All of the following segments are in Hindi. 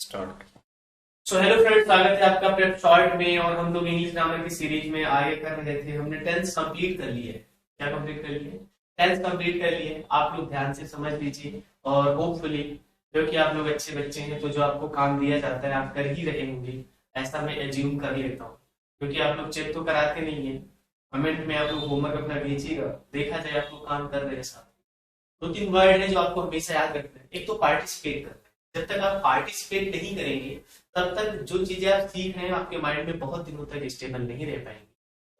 स्टार्ट। सो हेलो फ्रेंड्स, स्वागत है आपका प्रेप शॉर्ट में। और हम लोग इंग्लिश ग्रामर की सीरीज में आगे कर रहे थे। हमने टेंस कंप्लीट कर लिए। क्या कंप्लीट कर लिए? टेंस कंप्लीट कर लिए। आप लोग ध्यान से समझ लीजिए और होपफुली, क्योंकि आप लोग अच्छे बच्चे हैं तो जो आपको काम दिया जाता है आप कर ही रहे होंगे, ऐसा मैं एज्यूम कर लेता हूँ। क्योंकि आप लोग चेक तो कराते नहीं है। कमेंट में आप लोग होमवर्क अपना भेजिएगा, देखा जाए आप लोग काम कर रहे हैं। साथ दो तीन वर्ड है जो आपको हमेशा याद रखना है। एक तो पार्टिसिपेट करना है। जब तक आप पार्टिसिपेट नहीं करेंगे तब तक जो चीजें आप सीख रहे हैं आपके माइंड में बहुत दिनों तक स्टेबल नहीं रह पाएंगे।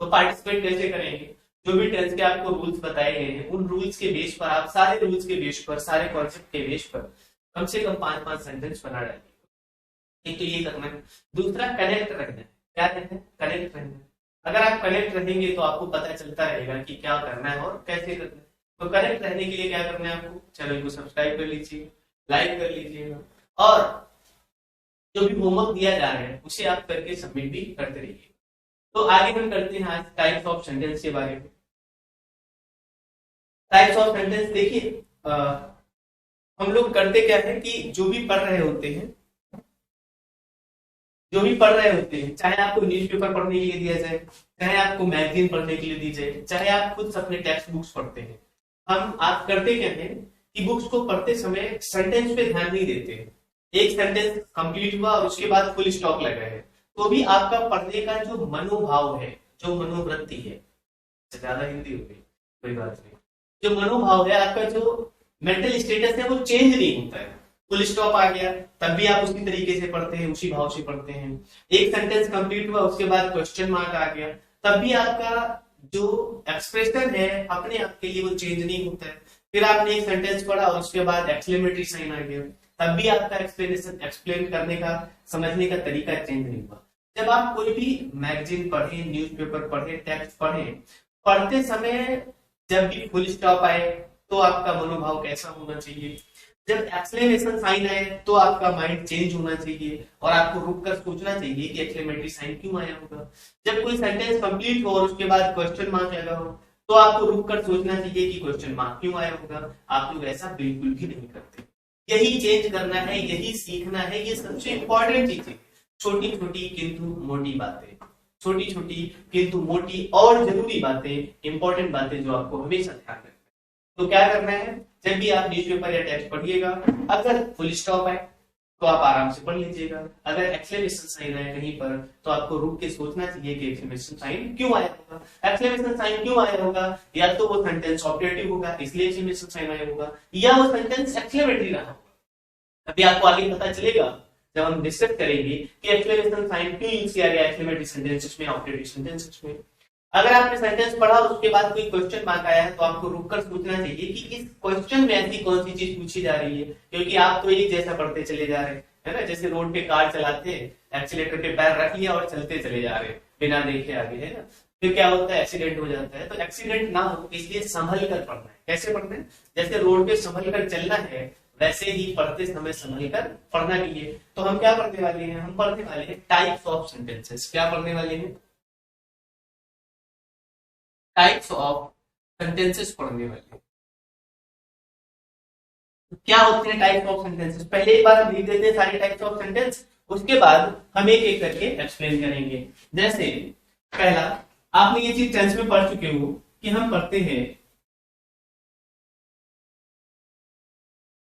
तो पार्टिसिपेट कैसे करेंगे? जो भी टेंस के आपको रूल्स बताए गए हैं उन रूल्स के बेस पर, आप सारे रूल्स के बेस पर, सारे कॉन्सेप्ट के बेस पर कम से कम 5-5 सेंटेंस बना डालिए। एक तो ये करना है। दूसरा, कनेक्ट रखना है। क्या कहते हैं? कनेक्ट रहना है। अगर आप कनेक्ट रहेंगे तो आपको पता चलता रहेगा कि क्या करना है और कैसे करना है। तो कनेक्ट रहने के लिए क्या करना है आपको? चैनल को सब्सक्राइब कर लीजिए, लाइक कर लीजिएगा और जो भी होमवर्क दिया जा रहा है उसे आप करके सबमिट भी करते रहिए। तो आगे हम करते हैं आज टाइप्स ऑफ सेंटेंस के बारे में। टाइप्स ऑफ सेंटेंस देखिए, हम लोग करते क्या है कि जो भी पढ़ रहे होते हैं, चाहे आपको न्यूज़पेपर पढ़ने के लिए दिया जाए, चाहे आपको मैगजीन पढ़ने के लिए दी जाए, चाहे आप खुद अपने टेक्स्ट बुक्स पढ़ते हैं, आप करते क्या है कि बुक्स को पढ़ते समय सेंटेंस पे ध्यान नहीं देते हैं। एक सेंटेंस कंप्लीट हुआ और उसके बाद फुल स्टॉप लगा है, तो भी आपका पढ़ने का जो मनोभाव है, जो मनोवृत्ति है, ज्यादा हिंदी हो गई कोई बात नहीं, जो मनोभाव है आपका, जो मेंटल स्टेटस है, वो चेंज नहीं होता है। फुल स्टॉप आ गया तब भी आप उसी तरीके से पढ़ते हैं, उसी भाव से पढ़ते हैं। एक सेंटेंस कंप्लीट हुआ उसके बाद क्वेश्चन मार्क आ गया तब भी आपका जो एक्सप्रेशन है अपने आप के लिए वो चेंज नहीं होता है। फिर आपने एक सेंटेंस पढ़ा और उसके बाद एक्सक्लेमेटरी साइन आ गया तब भी आपका एक्सप्लेन करने का, समझने का तरीका चेंज नहीं हुआ। जब आप कोई भी मैगजीन पढ़े, न्यूज़पेपर पढ़े, टेक्स्ट पढ़े, पढ़ते समय जब भी फुल स्टॉप आए तो आपका मनोभाव कैसा होना चाहिए? जब एक्सक्लेमेशन साइन आए तो आपका माइंड चेंज होना चाहिए और आपको रुक कर सोचना चाहिए कि एक्सक्लेमेटरी साइन क्यों आया होगा। जब कोई सेंटेंस कंप्लीट हो और उसके बाद क्वेश्चन मार्क लगा हो तो आपको रुक कर सोचना चाहिए कि क्वेश्चन मार्क क्यों आया होगा। आप लोग ऐसा बिल्कुल भी नहीं करते। यही चेंज करना है, यही सीखना है। ये सबसे इंपॉर्टेंट चीज है। छोटी छोटी किंतु मोटी बातें, छोटी छोटी किंतु मोटी और जरूरी बातें, इंपॉर्टेंट बातें जो आपको हमेशा ध्यान रखना है। तो क्या करना है, जब भी आप न्यूज़पेपर या टेक्स्ट पढ़िएगा, अगर फुल स्टॉप आए तो आप आराम से पढ़ लीजिएगा। अगर एक्सक्लेमेशन साइन आए कहीं पर तो आपको रुक के सोचना चाहिए कि एक्सक्लेमेशन साइन क्यों आया होगा। एक्सक्लेमेशन साइन क्यों आया होगा? या तो वो सेंटेंस ऑब्जेक्टिव होगा इसलिए एक्सक्लेमेशन साइन आया होगा, या वो सेंटेंस एक्सक्लेमेटरी रहा होगा। अभी आपको आगे पता चलेगा जब हम डिस्कस करेंगे कि एक्सक्लेमेशन साइन क्यों यूज किया गया एक्सक्लेमेटरी सेंटेंसेस में, ऑब्जेक्टिव सेंटेंसेस में। अगर आपने सेंटेंस पढ़ा और उसके बाद कोई क्वेश्चन मार्क आया है तो आपको रुककर सोचना चाहिए कि इस क्वेश्चन में ऐसी कौन सी चीज पूछी जा रही है। क्योंकि आप तो एक जैसा पढ़ते चले जा रहे हैं, है ना। जैसे रोड पे कार चलाते हैं, एक्सीलेटर पे पैर रख लिया और चलते चले जा रहे हैं बिना देखे आगे, है ना। फिर क्या होता है? एक्सीडेंट हो जाता है। तो एक्सीडेंट ना हो इसलिए संभल कर पढ़ना है। कैसे पढ़ना है? जैसे रोड पे संभल कर चलना है वैसे ही पढ़ते समय संभल कर पढ़ना भी है। तो हम क्या पढ़ने वाले हैं? हम पढ़ने वाले हैं टाइप्स ऑफ सेंटेंसेस। क्या पढ़ने वाले हैं? टाइप्स ऑफ सेंटेंसेस पढ़ने वाले हैं। क्या होते हैं टाइप्स ऑफ सेंटेंसेस? पहले एक बार हम लिख देते हैं सारे टाइप्स ऑफ सेंटेंस, उसके बाद हम एक एक करके एक्सप्लेन करेंगे। जैसे पहला, आपने ये चीज टेंस में पढ़ चुके हो कि हम पढ़ते हैं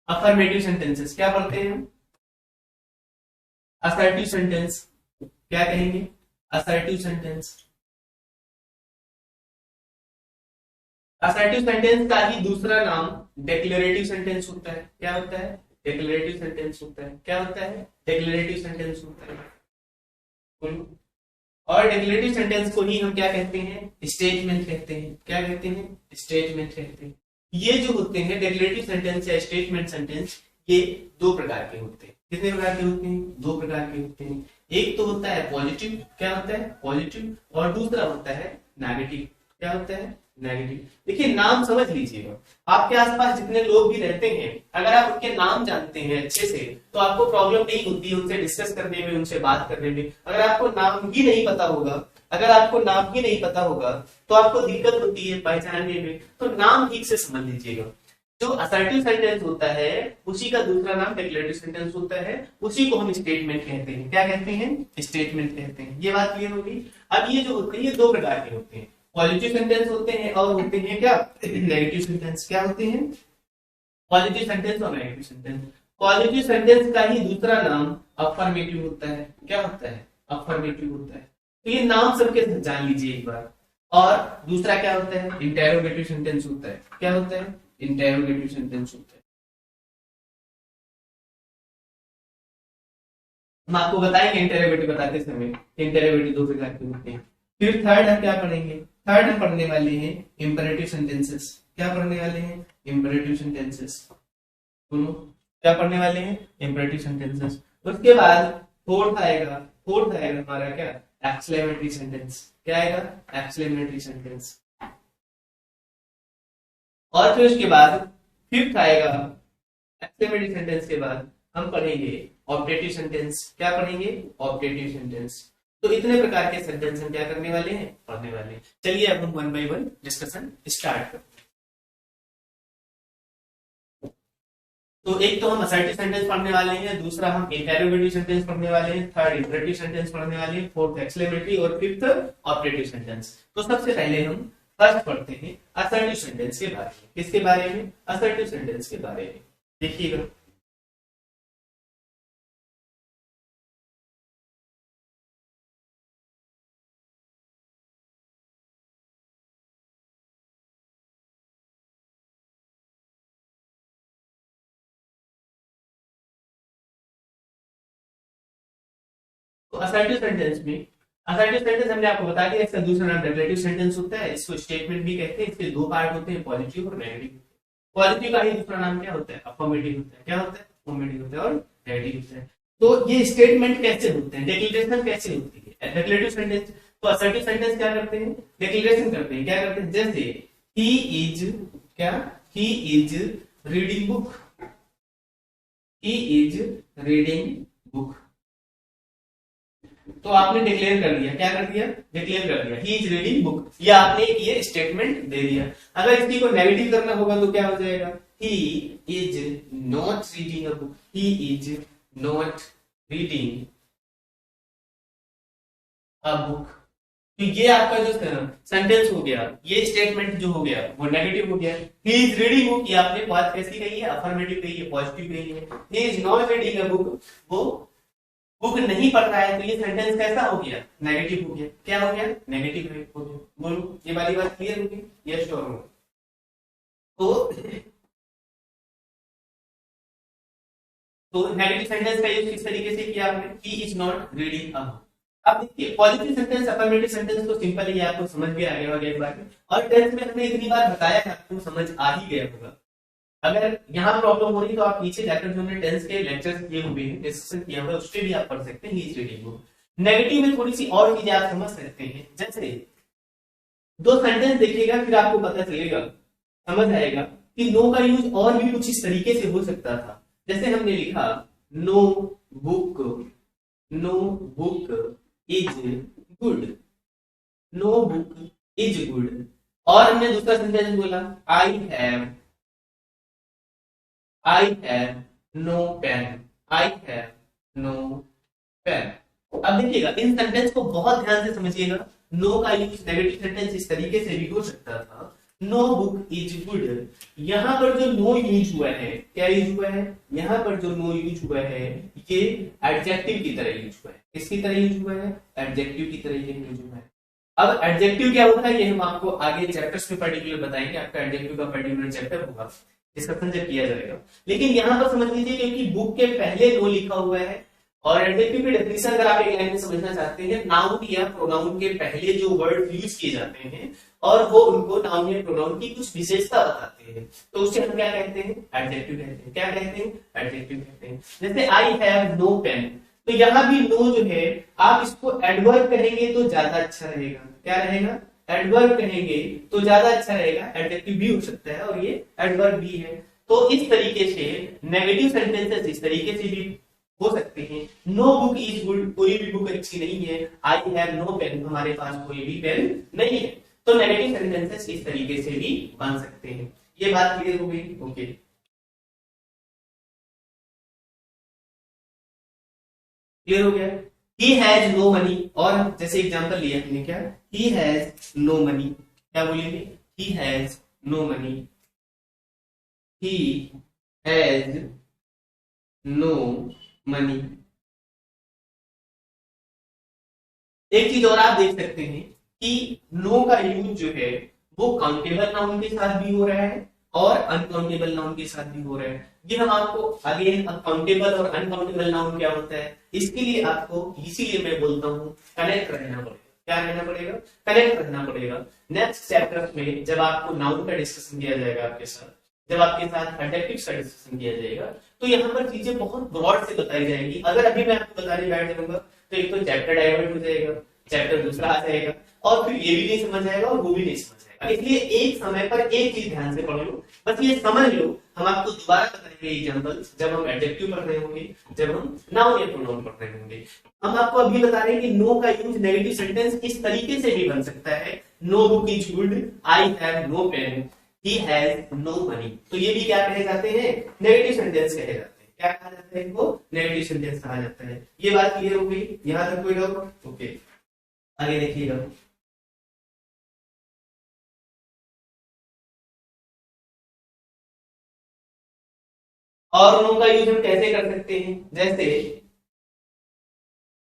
अफर्मेटिव सेंटेंसेस। क्या पढ़ते हैं हम? Assertive sentence. क्या कहेंगे? Assertive sentence. असर्टिव सेंटेंस का ही दूसरा नाम डिक्लेरेटिव सेंटेंस होता है। क्या होता है? डिक्लेरेटिव सेंटेंस होता है। क्या होता है? डिक्लेरेटिव सेंटेंस होता है। और डिक्लेरेटिव सेंटेंस को ही हम क्या कहते हैं? स्टेटमेंट कहते हैं। क्या कहते हैं? स्टेटमेंट कहते हैं। ये जो होते हैं डिक्लेरेटिव सेंटेंस या स्टेटमेंट सेंटेंस, ये दो प्रकार के होते हैं। कितने प्रकार के होते हैं? दो प्रकार के होते हैं। एक तो होता है पॉजिटिव। क्या होता है? पॉजिटिव। और दूसरा होता है नेगेटिव। क्या होता है? नेगेटिव। देखिए, नाम समझ लीजिएगा। आपके आसपास जितने लोग भी रहते हैं, अगर आप उनके नाम जानते हैं अच्छे से तो आपको प्रॉब्लम नहीं होती है उनसे डिस्कस करने में, उनसे बात करने में। अगर आपको नाम ही नहीं पता होगा, तो आपको दिक्कत होती है पहचानने में। तो नाम ठीक से समझ लीजिएगा। जो असर्टिव सेंटेंस होता है उसी का दूसरा नाम डिक्लेरेटिव सेंटेंस होता है, उसी को हम स्टेटमेंट कहते हैं। क्या कहते हैं? स्टेटमेंट कहते हैं। ये बात क्लियर होगी। अब ये जो होते हैं ये दो प्रकार के होते हैं, पॉजिटिव सेंटेंस होते हैं और होते हैं क्या? Negative sentence. क्या होते हैं? पॉजिटिव सेंटेंस और नेगेटिव सेंटेंस। पॉजिटिव सेंटेंस का ही दूसरा नाम अफर्मेटिव होता है। क्या होता है? अफर्मेटिव होता है। तो ये नाम सबके जान लीजिए एक बार। और दूसरा क्या होता है? इंटेरोगेटिव सेंटेंस होता है। क्या होता है? इंटेरोगेटिव सेंटेंस होता है। हम आपको बताएंगे इंटेरोगेटिव बताते समय इंटेरोगेटिव दो प्रकार के होते हैं। फिर थर्ड हम क्या पढ़ेंगे? थर्ड हम पढ़ने वाले हैं इंपेरेटिव सेंटेंसेस। क्या पढ़ने वाले हैं? Imperative sentences. सुनो, क्या पढ़ने वाले हैं? Imperative sentences. उसके बाद फोर्थ आएगा हमारा क्या? Exclamatory sentence. क्या आएगा? Exclamatory sentence. और फिर उसके बाद फिफ्थ आएगा, एक्सक्लेमेटरी सेंटेंस के बाद हम पढ़ेंगे ऑब्जेक्टिव सेंटेंस। क्या पढ़ेंगे? Objective sentence. तो इतने प्रकार के सेंटेंस हम क्या करने वाले हैं? पढ़ने वाले हैं। चलिए अब हम one by one discussion start करते हैं। तो एक तो हम असर्टिव सेंटेंस पढ़ने वाले हैं, दूसरा हम इंटेरोगेटिव सेंटेंस पढ़ने वाले हैं, थर्ड इंपेरेटिव सेंटेंस पढ़ने वाले हैं, फोर्थ एक्सक्लेमेटरी और फिफ्थ ऑब्जेक्टिव सेंटेंस। तो सबसे पहले हम फर्स्ट पढ़ते हैं असर्टिव सेंटेंस के बारे में। किसके बारे में? असर्टिव सेंटेंस के बारे में। देखिएगा, तो असर्टिव सेंटेंस में, असर्टिव सेंटेंस हमने आपको बता दिया, इसका दूसरा नाम डिक्लेरेटिव सेंटेंस होता है। इसको स्टेटमेंट भी कहते हैं। इसके दो पार्ट होते हैं, पॉजिटिव और नेगेटिव। पॉजिटिव का ही दूसरा नाम क्या होता है? अफर्मेटिव होता है। क्या होता है? अफर्मेटिव होता है और नेगेटिव होता है। तो ये स्टेटमेंट कैसे होते हैं? डिक्लेरेशन कैसे होती है? Declarative sentence. तो असर्टिव सेंटेंस क्या करते हैं? डिक्लेरेशन करते हैं। क्या करते हैं? जैसे ही इज, क्या? He is reading book. He is reading book. तो आपने डिक्लेयर कर दिया। क्या कर दिया? डिक्लेयर कर दिया, ही इज रीडिंग बुक। ये आपने ये स्टेटमेंट दे दिया। अगर इसकी को नेगेटिव करना होगा तो क्या हो जाएगा? He is not reading a book. He is not reading a book. तो ये आपका जो सेंटेंस हो गया, ये स्टेटमेंट जो हो गया वो नेगेटिव हो गया। ही इज रीडिंग बुक, ये आपने बात कैसी कही है? अफर्मेटिव कही है, पॉजिटिव कही है। He is not reading a book, वो बुक नहीं पढ़ रहा है। तो ये सेंटेंस कैसा हो गया? नेगेटिव हो गया। क्या हो गया? नेगेटिव हो गया। बोलो, ये वाली बात क्लियर होगी? यस और नो? तो नेगेटिव सेंटेंस का यूज किस तरीके से किया आपने? He is not reading a book. अब देखिए, पॉजिटिव सेंटेंस, अफर्मेटिव सेंटेंस तो सिंपल ही है, आपको समझ में आ गया होगा एक बार में। और टेंथ में हमने इतनी बार बताया है, आपको समझ आ ही गया होगा। अगर यहाँ प्रॉब्लम हो रही तो आप नीचे जाकर जो हमने टेंस के लेक्चर्स किए हुए हैं, डिस्कशन किया हुआ है, उस पर भी आप पढ़ सकते हैं। He is reading book. Negative में थोड़ी सी और चीजें आप समझ सकते हैं। जैसे दो सेंटेंस देखिएगा, फिर आपको पता चलेगा, समझ आएगा कि नो का यूज और भी कुछ इस तरीके से हो सकता था। जैसे हमने लिखा no book, no book is good. No book is good. और हमने दूसरा सेंटेंस बोला I have no pen. I have no pen. अब देखिएगा, इन सेंटेंस को बहुत ध्यान से समझिएगा। नो का यूज नेगेटिव सेंटेंस इस तरीके से भी हो सकता था, नो बुक इज गुड। यहाँ पर जो नो यूज हुआ है, क्या यूज हुआ है? यहाँ पर जो नो यूज हुआ है ये एडजेक्टिव की तरह यूज हुआ है। किसकी तरह यूज हुआ है? एडजेक्टिव की तरह ये यूज हुआ है। अब एडजेक्टिव क्या होता है ये हम आपको आगे चैप्टर्स में पर्टिकुलर बताएंगे। आपका एडजेक्टिव का पर्टिकुलर चैप्टर होगा, डिस्कशन जब किया जाएगा। लेकिन यहाँ पर समझ लीजिए, क्योंकि बुक के पहले नो लिखा हुआ है और एडजेक्टिव की डेफिनेशन अगर आप एक लाइन में समझना चाहते हैं, नाउन या प्रोनाउन के पहले जो वर्ड यूज किए जाते हैं और वो उनको नाउन या प्रोनाउन की कुछ विशेषता बताते हैं, तो उसे हम क्या कहते हैं? एडजेक्टिव कहते हैं। क्या कहते हैं? एडजेक्टिव कहते हैं। जैसे आई हैव नो पेन, तो यहाँ भी नो जो है आप इसको एडवर्ब कहेंगे तो ज्यादा अच्छा रहेगा। क्या रहेगा? एडवर्ब कहेंगे तो ज्यादा अच्छा रहेगा। एडजेक्टिव भी हो सकता है और ये एडवर्ब भी है। तो इस तरीके से नेगेटिव सेंटेंसेस इस तरीके से भी हो सकते हैं। नो बुक इज गुड, कोई भी बुक अच्छी नहीं है। आई हैव नो पेन, हमारे पास कोई भी पेन नहीं है। तो नेगेटिव सेंटेंसेस इस तरीके से भी बन सकते हैं। ये बात क्लियर हो गई? ओके। क्लियर हो गया? ही हैज नो मनी, और जैसे एग्जांपल लिया हमने, क्या, ही हैज नो मनी, क्या बोलेंगे, he has no money, he has no money. एक चीज और आप देख सकते हैं कि नो का यूज जो है वो काउंटेबल नाउन के साथ भी हो रहा है और अनकाउंटेबल नाउन के साथ भी हो रहा है। ये हम आपको अगेन, काउंटेबल और अनकाउंटेबल नाउन क्या होता है इसके लिए आपको, इसीलिए मैं बोलता हूँ कनेक्ट रहना पड़ेगा। क्या रहना पड़ेगा? कनेक्ट रहना पड़ेगा। नेक्स्ट चैप्टर में जब आपको नाउन का डिस्कशन किया जाएगा आपके साथ, जब आपके साथ एडजेक्टिव का डिस्कशन किया जाएगा, तो यहाँ पर चीजें बहुत ब्रॉड से बताई जाएगी। अगर अभी मैं आपको बताने बैठ जाऊंगा तो एक तो चैप्टर डाइवर्ट हो जाएगा, चैप्टर दूसरा आ जाएगा, और फिर ये भी नहीं समझ आएगा और वो भी नहीं समझ आएगा। इसलिए एक समय पर एक चीज ध्यान से पढ़ लो, बस ये समझ लो। हम आपको दोबारा बताएंगे एग्जांपल जब हम एडजेक्टिव पढ़ रहे होंगे, जब हम नाउन या प्रोनाउन पढ़ रहे होंगे। हम आपको अभी बता रहे हैं कि नो का यूज नेगेटिव सेंटेंस इस तरीके से भी बन सकता है, no book is good, I have no pen, he has no money. तो ये भी क्या कहे जाते हैं? नेगेटिव सेंटेंस कहे जाते हैं। क्या कहा जाता है इनको? नेगेटिव सेंटेंस कहा जाता है। ये बात क्लियर हो गई? यहां तक कोई डाउट? ओके, आगे देखिएगा। और नो का यूज हम कैसे कर सकते हैं? जैसे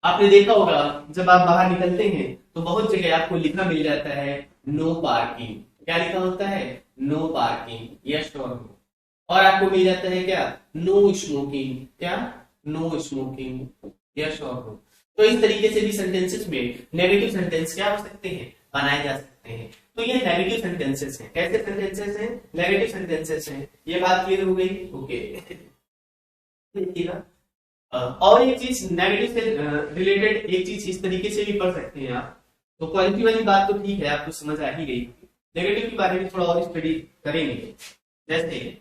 आपने देखा होगा जब आप बाहर निकलते हैं तो बहुत जगह आपको लिखा मिल जाता है नो पार्किंग। क्या लिखा होता है? नो पार्किंग, यस और नो। और आपको मिल जाता है क्या? नो स्मोकिंग, क्या? नो स्मोकिंग, यस और नो। तो इस तरीके से भी सेंटेंसेस में नेगेटिव सेंटेंस क्या हो सकते हैं? बनाए जा सकते हैं। तो ये नेगेटिव सेंटेंसेस हैं। कैसे सेंटेंसेस हैं? नेगेटिव सेंटेंसेस हैं। ये बात क्लियर हो गई? ओके। देखिएगा, और एक चीज नेगेटिव से रिलेटेड एक चीज इस तरीके से भी पढ़ सकते हैं आप। तो क्वालिटी वाली बात तो ठीक है, आपको समझ आ ही गई। नेगेटिव के बारे में थोड़ा और स्टडी करेंगे। जैसे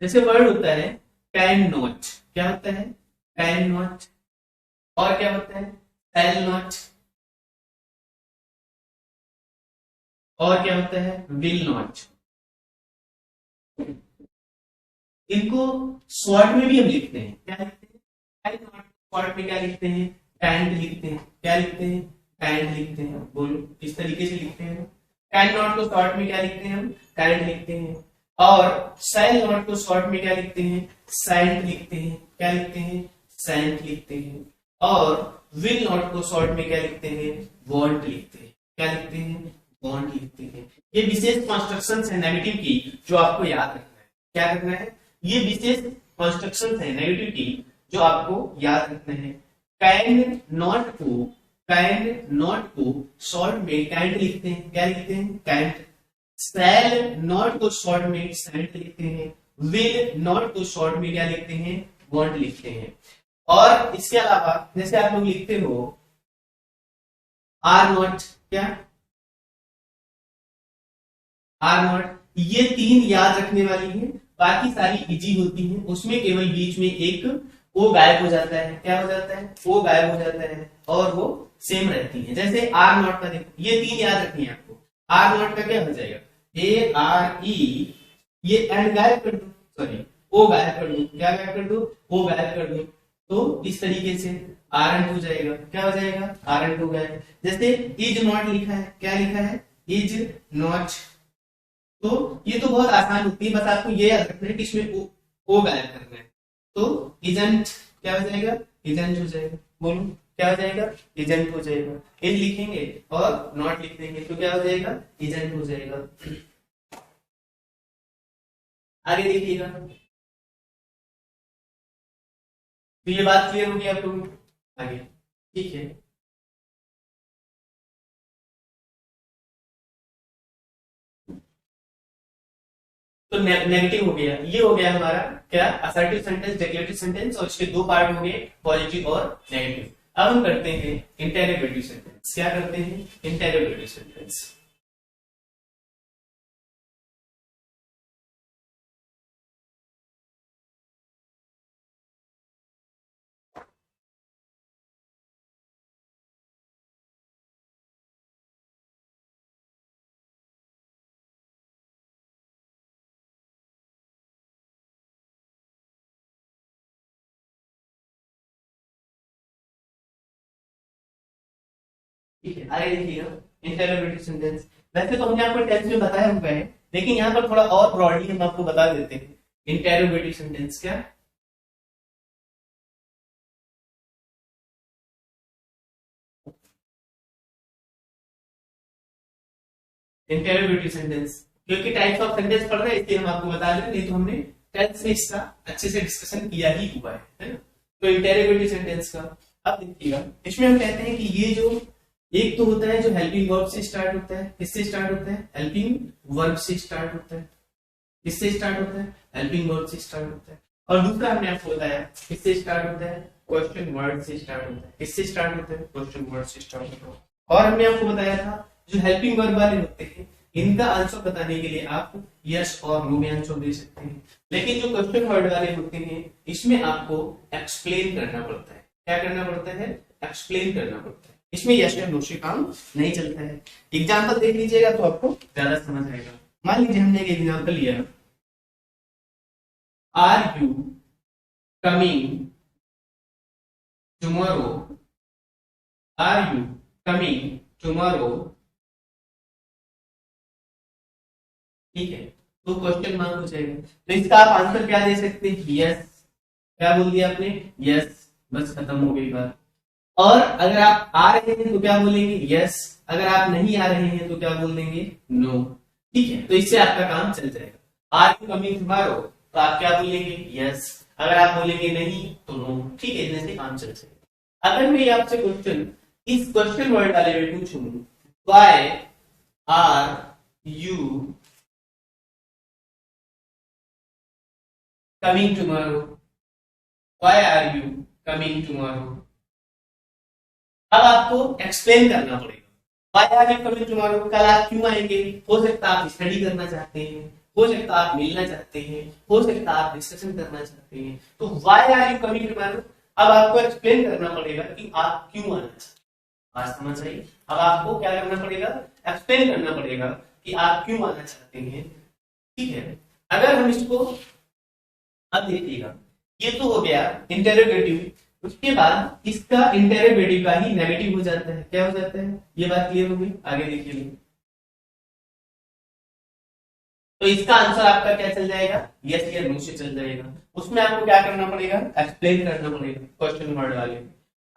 जैसे वर्ड होता है कैन नॉट, क्या होता है? Can not. और क्या होता है? Shall not. और क्या होता है? Will not. इनको शॉर्ट में भी हम लिखते हैं। क्या लिखते हैं? कैन नॉट शॉर्ट में क्या लिखते हैं? कैंट लिखते हैं। क्या लिखते हैं? कैंट लिखते हैं। बोलो किस तरीके से लिखते हैं? कैन नॉट को शॉर्ट में क्या लिखते हैं हम? कैंट लिखते हैं। और शैल नॉट को शॉर्ट में क्या लिखते हैं? सैंट लिखते हैं। क्या लिखते हैं? सैंट लिखते हैं। और विल नॉट को शॉर्ट में क्या लिखते हैं? वॉन्ट लिखते हैं। क्या लिखते हैं? वॉन्ट लिखते हैं। ये विशेष कंस्ट्रक्शंस है नेगेटिव की जो आपको याद रखना है। क्या रखना है? ये विशेष कंस्ट्रक्शंस है नेगेटिव की जो आपको याद रखना है। कैन नॉट को, कैन नॉट को शॉर्ट में कैंट लिखते हैं। क्या लिखते हैं? कैंट। शैल नॉट को शॉर्ट में सैंट लिखते हैं। विल नॉट को शॉर्ट में क्या लिखते हैं? वॉन्ट लिखते हैं। और इसके अलावा जैसे आप लोग लिखते हो आर नॉट, क्या? Are not. ये तीन याद रखने वाली है, बाकी सारी इजी होती हैं। उसमें केवल बीच में एक ओ गायब हो जाता है। क्या हो जाता है? ओ गायब हो जाता है और वो सेम रहती है। जैसे आर नॉट का देखो, ये तीन याद रखनी है आपको। आर नॉट का क्या हो जाएगा? ए आर ई, ये एंड गायब कर दो, सॉरी ओ गायब कर दो। क्या गायब कर दो? ओ गायब कर दो। तो इस तरीके से आर एंड हो जाएगा। क्या हो जाएगा? आर एंड हो गया। जैसे इज नॉट लिखा है, क्या लिखा है? Is not. तो ये तो बहुत आसान होती है, बस आपको ये याद रखना है कि इसमें ओ गायब करना है। तो इजेंट क्या हो जाएगा? इजेंट हो जाएगा। बोलो क्या हो जाएगा? इजेंट हो जाएगा। इज लिखेंगे और नॉट लिख देंगे तो क्या हो जाएगा? इजेंट हो जाएगा। आगे देखिएगा। तो ये बात क्लियर होगी आप लोगों को? आगे ठीक है। तो नेगेटिव हो गया, ये हो गया हमारा क्या? असर्टिव सेंटेंस, डिक्लेरेटिव सेंटेंस, और इसके दो पार्ट हो गए, पॉजिटिव और नेगेटिव। अब हम करते हैं इंटेरोगेटिव सेंटेंस। क्या करते हैं? Interrogative sentence. ठीक है, आगे देखिएगा इंटेरोगेटिव सेंटेंस। वैसे तो हमने आपको टेंस में बताया हुआ है, लेकिन यहाँ पर थोड़ा और ब्रॉडली हम आपको बता देते हैं इंटेरोगेटिव सेंटेंस क्या। इंटेरोगेटिव सेंटेंस, क्योंकि टाइप्स ऑफ सेंटेंस पढ़ रहे हैं इसलिए हम आपको बता रहे हैं, नहीं तो हमने टेंस में इसका अच्छे से डिस्कशन किया ही हुआ है ना। तो इंटेरोगेटिव सेंटेंस का अब देखिएगा, इसमें हम कहते हैं कि ये जो एक तो होता है जो हेल्पिंग वर्ब से स्टार्ट होता है, किससे स्टार्ट होता है, हेल्पिंग वर्ब से स्टार्ट होता है, किससे स्टार्ट होता है, हेल्पिंग वर्ब से स्टार्ट होता है। और दूसरा हमने आपको बताया किससे स्टार्ट होता है, क्वेश्चन वर्ड से स्टार्ट होता है, किससे स्टार्ट होता है, क्वेश्चन वर्ड से स्टार्ट होता है। और हमने आपको बताया था जो हेल्पिंग वर्ब वाले होते हैं इनका आंसर बताने के लिए आप यस और नो में आंसर दे सकते हैं, लेकिन जो क्वेश्चन वर्ड वाले होते हैं इसमें आपको एक्सप्लेन करना पड़ता है। क्या करना पड़ता है, एक्सप्लेन करना पड़ता है। इसमें यस या नो से काम नहीं चलता है। एग्जाम्पल देख लीजिएगा तो आपको ज्यादा समझ आएगा। मान लीजिए हमने एक एग्जाम्पल लिया, are you coming tomorrow, are you coming tomorrow, ठीक है, तो क्वेश्चन मार्क हो जाएगा। तो इसका आप आंसर क्या दे सकते हैं, यस। क्या बोल दिया आपने, यस, बस खत्म हो गई बात। और अगर आप आ रहे हैं तो क्या बोलेंगे, यस। अगर आप नहीं आ रहे हैं तो क्या बोल देंगे, नो। ठीक है, तो इससे आपका काम चल जाएगा। आर यू कमिंग टुमारो, तो आप क्या बोलेंगे, यस। अगर आप बोलेंगे नहीं तो नो। ठीक है, इतने से काम चल जाएगा। अगर मैं आपसे क्वेश्चन इस क्वेश्चन वर्ड वाले में पूछूं, why are you coming tomorrow, why are you coming tomorrow, अब आपको एक्सप्लेन करना पड़ेगा। why are you coming tomorrow, कल आप क्यों आएंगे। हो सकता आप स्टडी करना चाहते हैं, हो सकता आप मिलना चाहते हैं, हो सकता आप डिस्कशन करना चाहते हैं। तो why are you coming tomorrow, अब आपको एक्सप्लेन करना पड़ेगा कि आप क्यों आना चाहते हैं। बात समझ आई। अब आपको क्या करना पड़ेगा, एक्सप्लेन करना पड़ेगा कि आप क्यों आना चाहते हैं। ठीक है, अगर हम इसको अब देखिएगा, ये तो हो गया इंटेरोगेटिव। उसके बाद इसका इंटेरोगेटिव का ही नेगेटिव हो जाता है। क्या हो जाता है, ये बात क्लियर होगी, आगे देखिए। तो इसका आंसर आपका क्या चल जाएगा, यस या नो से चल जाएगा। उसमें आपको क्या करना पड़ेगा, एक्सप्लेन करना पड़ेगा क्वेश्चन वर्ड वाले।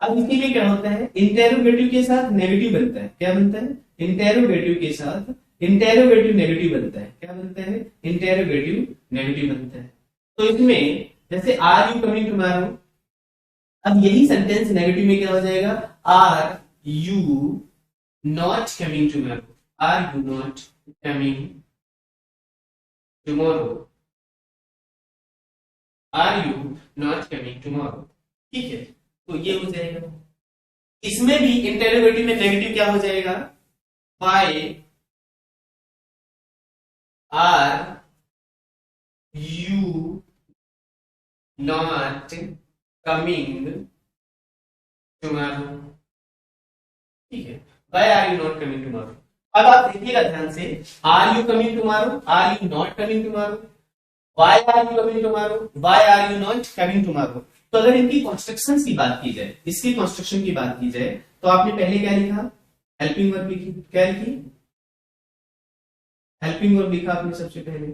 अब इसीलिए क्या होता है, इंटेरोगेटिव के साथ नेगेटिव बनता है। क्या बनता है, इंटेरोगेटिव के साथ इंटेरोगेटिव नेगेटिव बनता है। क्या बनता है, इंटेरोगेटिव नेगेटिव बनता है। तो इसमें जैसे आर यू कमिंग टुमारो, अब यही सेंटेंस नेगेटिव में क्या हो जाएगा, are you not coming tomorrow, are you not coming tomorrow, are you not coming tomorrow. ठीक है, तो ये हो जाएगा। इसमें भी इंटेरोगेटिव में नेगेटिव क्या हो जाएगा, why are you not coming tomorrow. ठीक है, why are you not coming tomorrow. अब आप देखिएगा ध्यान से, are you coming tomorrow, are you not coming tomorrow, why are you coming tomorrow, why are you not coming tomorrow. तो अगर इनकी कंस्ट्रक्शन की बात की जाए, इसकी कंस्ट्रक्शन की बात की जाए, तो आपने पहले क्या लिखा, हेल्पिंग वर्ब लिखी। क्या लिखी, हेल्पिंग वर्ब लिखा आपने सबसे पहले।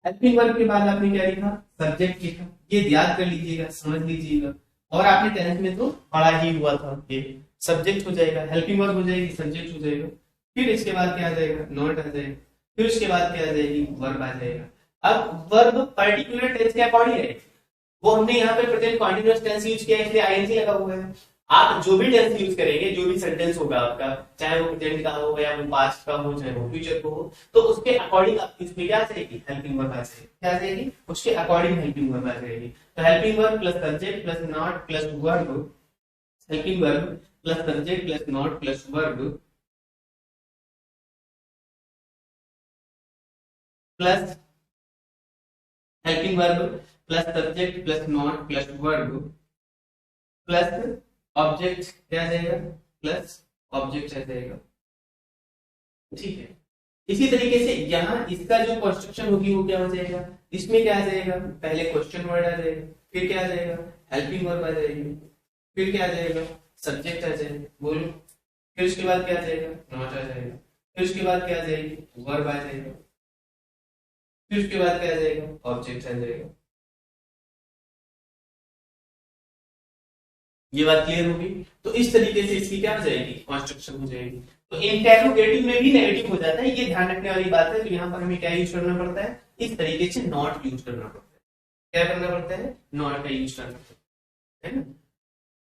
हेल्पिंग वर्ब के बाद आपने क्या लिखा, सब्जेक्ट लिखा। ये याद कर लीजिएगा, समझ लीजिएगा। और आपने टेंथ में तो पढ़ा ही हुआ था, ये सब्जेक्ट हो जाएगा, हेल्पिंग वर्ब हो जाएगी, सब्जेक्ट हो जाएगा। फिर इसके बाद क्या आ जाएगा, नॉट आ जाएगा। फिर उसके बाद क्या आ जाएगी, वर्ब आ जाएगा। अब वर्ब पर्टिकुलर टेंस के अकॉर्डिंग है, वो हमने यहाँ पे प्रेजेंट कॉन्टिन्यूअस टेंस यूज किया है इसलिए आईएनजी लगा हुआ है। आप जो भी टेंस यूज करेंगे, जो भी सेंटेंस होगा आपका, चाहे वो प्रेजेंट का हो या वो पास्ट का हो, चाहे वो फ्यूचर को हो, तो उसके अकॉर्डिंग आपकी उसमें क्या आ जाएगी, हेल्पिंग वर्ब आ जाएगी। क्या आ जाएगी, उसके अकॉर्डिंग हेल्पिंग वर्ब आ जाएगी। तो helping verb plus subject plus not plus verb, helping verb plus subject plus not plus verb plus helping verb plus subject plus not plus verb plus object क्या आ जाएगा, प्लस ऑब्जेक्ट आ जाएगा। ठीक है, इसी तरीके से यहाँ इसका जो कंस्ट्रक्शन होगी वो क्या हो जाएगा, इसमें क्या आ जाएगा, पहले क्वेश्चन वर्ड आ जाएगा, फिर क्या आ जाएगा, हेल्पिंग वर्ब आ जाएगी, फिर क्या आ जाएगा, सब्जेक्ट आ जाएगा, बोलो, फिर उसके बाद क्या आ जाएगा, नॉट आ जाएगा। फिर उसके बाद क्या आ जाएगी, वर्ब आ जाएगा। फिर उसके बाद क्या आ जाएगा, ऑब्जेक्ट आ जाएगा। ये बात क्लियर होगी। तो इस तरीके से इसकी क्या हो जाएगी, कंस्ट्रक्शन हो जाएगी। तो इंटेरोगेटिव में भी नेगेटिव हो जाता है, ये ध्यान रखने वाली बात है। तो यहाँ पर हमें क्या यूज करना पड़ता है, इस तरीके से नॉट यूज करना पड़ता है। क्या करना पड़ता है, नॉट का यूज करना पड़ता है ना।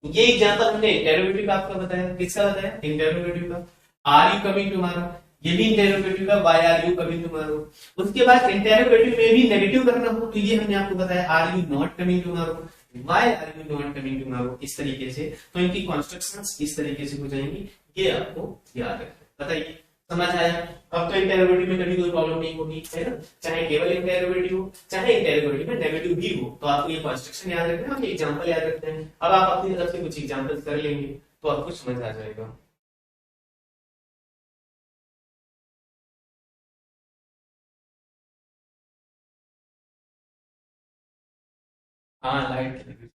ये एग्जांपल हमने इंटेरोगेटिव का आपका बताया, किसका बताया, इंटेरोगेटिव का। आर यू कमिंग टुमारो, ये भी इंटेरोगेटिव का, why are you coming tomorrow. उसके बाद इंटेरोगेटिव में भी नेगेटिव करना हो तो ये हमने आपको बताया, are you not coming tomorrow, why are you not coming tomorrow, इस तरीके से। तो इनकी कॉन्स्ट्रक्शंस इस तरीके से हो जाएंगी, ये आपको याद रखना। बताइए, समझ आया। अब तो इंटेरोगेटिव में कभी कोई प्रॉब्लम नहीं होगी, है ना। चाहे केवल इंटेरोगेटिव हो, चाहे इंटेरोगेटिव में नेगेटिव भी हो, तो आपको ये कॉन्स्ट्रक्शन याद रखना है, एग्जांपल याद रखते हैं। अब आप अपनी तरफ से कुछ एग्जांपल कर लेंगे तो आपको समझ आ जाएगा। हाँ, लाइट